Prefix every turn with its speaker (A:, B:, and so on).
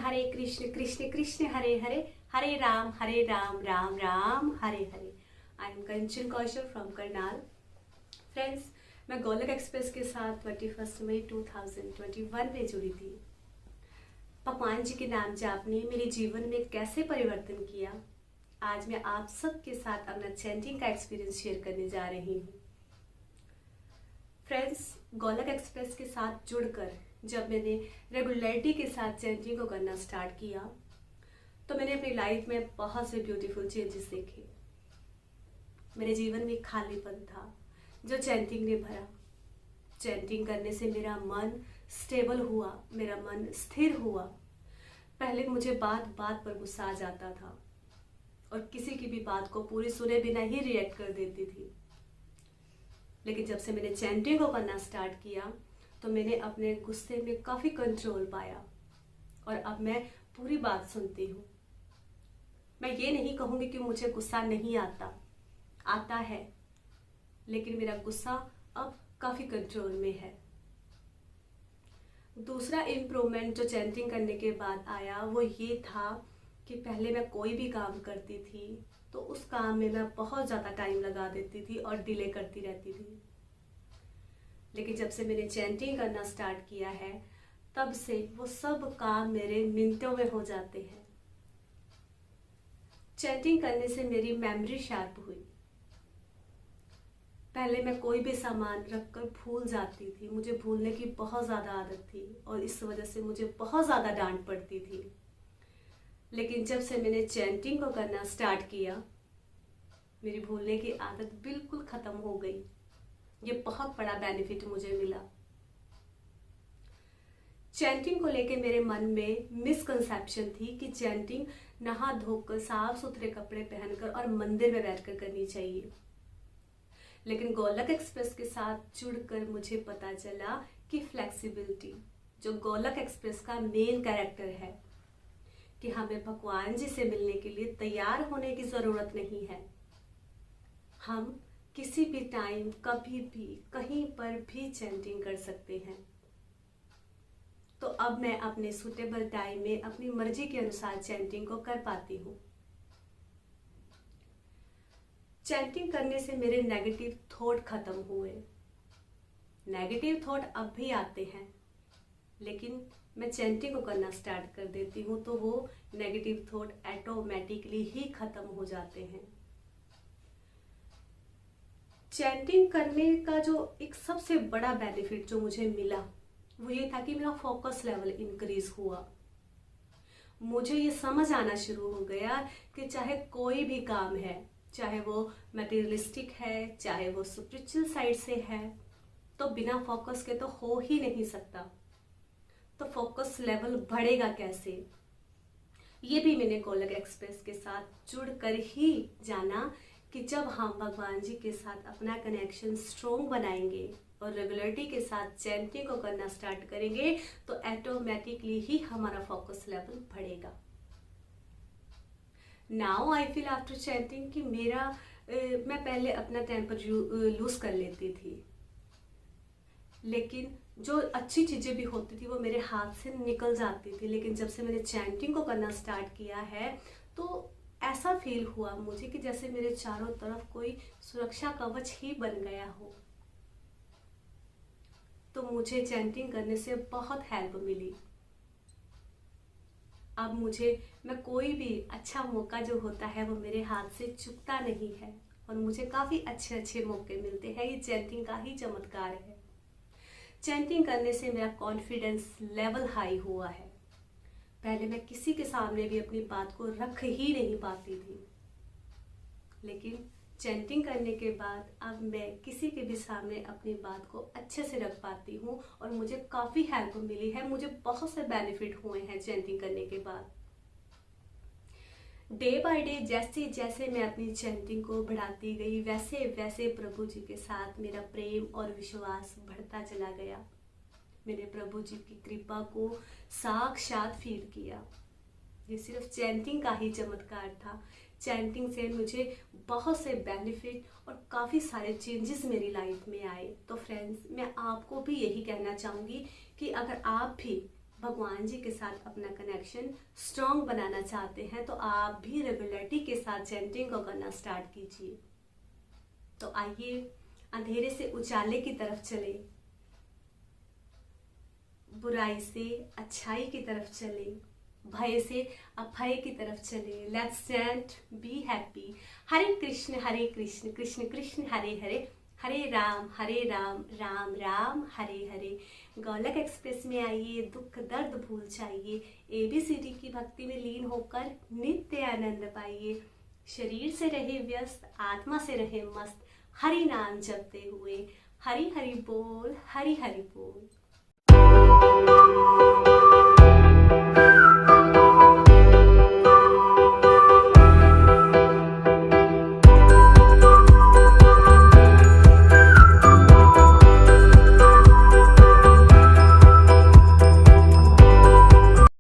A: Hare Krishna Krishna Krishna Hare Hare, Hare Ram Ram Ram Hare Hare. I am Kanchan Kaushal from Karnal. Friends, मैं गोलक express के साथ 21 मई 2021 में जुड़ी थी। भगवान जी के नाम जाप ने मेरे जीवन में कैसे परिवर्तन किया, आज मैं आप सबके साथ अपना चैंटिंग का एक्सपीरियंस शेयर करने जा रही हूँ। फ्रेंड्स, गोलक एक्सप्रेस के साथ जुड़कर जब मैंने रेगुलरिटी के साथ चैंटिंग को करना स्टार्ट किया तो मैंने अपनी लाइफ में बहुत से ब्यूटीफुल चेंजेस देखे। मेरे जीवन में खालीपन था जो चैंटिंग ने भरा। चैंटिंग करने से मेरा मन स्टेबल हुआ, मेरा मन स्थिर हुआ। पहले मुझे बात बात पर गुस्सा आ जाता था और किसी की भी बात को पूरी सुने बिना ही रिएक्ट कर देती थी। लेकिन जब से मैंने चैंटिंग को करना स्टार्ट किया तो मैंने अपने गुस्से में काफ़ी कंट्रोल पाया और अब मैं पूरी बात सुनती हूँ। मैं ये नहीं कहूँगी कि मुझे गुस्सा नहीं आता, आता है, लेकिन मेरा गुस्सा अब काफ़ी कंट्रोल में है। दूसरा इम्प्रूवमेंट जो चैंटिंग करने के बाद आया वो ये था कि पहले मैं कोई भी काम करती थी तो उस काम में मैं बहुत ज़्यादा टाइम लगा देती थी और डिले करती रहती थी। लेकिन जब से मैंने चैंटिंग करना स्टार्ट किया है तब से वो सब काम मेरे मिनटों में हो जाते हैं। चैंटिंग करने से मेरी मेमोरी शार्प हुई। पहले मैं कोई भी सामान रखकर भूल जाती थी, मुझे भूलने की बहुत ज़्यादा आदत थी और इस वजह से मुझे बहुत ज़्यादा डांट पड़ती थी। लेकिन जब से मैंने चैंटिंग को करना स्टार्ट किया मेरी भूलने की आदत बिल्कुल ख़त्म हो गई। ये बहुत बड़ा बेनिफिट मुझे मिला। चैंटिंग को लेके मेरे मन में मिसकंसेप्शन थी कि चैंटिंग नहा धोकर साफ सुथरे कपड़े पहनकर और मंदिर में बैठकर करनी चाहिए। लेकिन गोलक एक्सप्रेस के साथ जुड़कर मुझे पता चला कि फ्लेक्सिबिलिटी जो गोलक एक्सप्रेस का मेन कैरेक्टर है कि हमें भगवान जी से मिलने के लिए तैयार होने की ज़रूरत नहीं है। हम किसी भी टाइम, कभी भी, कहीं पर भी चैंटिंग कर सकते हैं। तो अब मैं अपने सूटेबल टाइम में अपनी मर्जी के अनुसार चैंटिंग को कर पाती हूँ। चैंटिंग करने से मेरे नेगेटिव थॉट खत्म हुए। नेगेटिव थॉट अब भी आते हैं, लेकिन मैं चैंटिंग को करना स्टार्ट कर देती हूँ तो वो नेगेटिव थॉट ऑटोमेटिकली ही खत्म हो जाते हैं। चैंटिंग करने का जो एक सबसे बड़ा बेनिफिट जो मुझे मिला वो ये था कि मेरा फोकस लेवल इंक्रीज हुआ। मुझे ये समझ आना शुरू हो गया कि चाहे कोई भी काम है, चाहे वो मटेरियलिस्टिक है, चाहे वो स्पिरिचुअल साइड से है, तो बिना फोकस के तो हो ही नहीं सकता। तो फोकस लेवल बढ़ेगा कैसे, ये भी मैंने गोलक एक्सप्रेस के साथ जुड़कर ही जाना कि जब हम भगवान जी के साथ अपना कनेक्शन स्ट्रोंग बनाएंगे और रेगुलरिटी के साथ चैंटिंग को करना स्टार्ट करेंगे तो ऑटोमेटिकली ही हमारा फोकस लेवल बढ़ेगा। Now I feel after chanting कि मैं पहले अपना टेम्पर लूज कर लेती थी, लेकिन जो अच्छी चीज़ें भी होती थी वो मेरे हाथ से निकल जाती थी। लेकिन जब से मैंने चैंटिंग को करना स्टार्ट किया है तो ऐसा फील हुआ मुझे कि जैसे मेरे चारों तरफ कोई सुरक्षा कवच ही बन गया हो। तो मुझे चैंटिंग करने से बहुत हेल्प मिली। अब मैं कोई भी अच्छा मौका जो होता है वो मेरे हाथ से चूकता नहीं है और मुझे काफ़ी अच्छे अच्छे मौके मिलते हैं। ये चैंटिंग का ही चमत्कार है। चैंटिंग करने से मेरा कॉन्फिडेंस लेवल हाई हुआ है। पहले मैं किसी के सामने भी अपनी बात को रख ही नहीं पाती थी, लेकिन चैंटिंग करने के बाद अब मैं किसी के भी सामने अपनी बात को अच्छे से रख पाती हूँ और मुझे काफ़ी हेल्प मिली है। मुझे बहुत से बेनिफिट हुए हैं चैंटिंग करने के बाद। डे बाय डे जैसे जैसे मैं अपनी चैंटिंग को बढ़ाती गई वैसे वैसे प्रभु जी के साथ मेरा प्रेम और विश्वास बढ़ता चला गया। मैंने प्रभु जी की कृपा को साक्षात फील किया। ये सिर्फ चैंटिंग का ही चमत्कार था। चैंटिंग से मुझे बहुत से बेनिफिट और काफ़ी सारे चेंजेस मेरी लाइफ में आए। तो फ्रेंड्स, मैं आपको भी यही कहना चाहूँगी कि अगर आप भी भगवान जी के साथ अपना कनेक्शन स्ट्रॉन्ग बनाना चाहते हैं तो आप भी रेगुलरिटी के साथ चैंटिंग को करना स्टार्ट कीजिए। तो आइए अंधेरे से उजाले की तरफ चले, बुराई से अच्छाई की तरफ चले, भय से अभय की तरफ चले। Let's chant, be happy. Hare Krishna Krishna Krishna Hare Hare, Hare Ram Ram Ram Hare Hare. Golok Express में आइए, दुख दर्द भूल जाइए, ABCD की भक्ति में लीन होकर नित्य आनंद पाइए। शरीर से रहे व्यस्त, आत्मा से रहे मस्त, हरि नाम जपते हुए। हरि हरि बोल, हरि हरि बोल।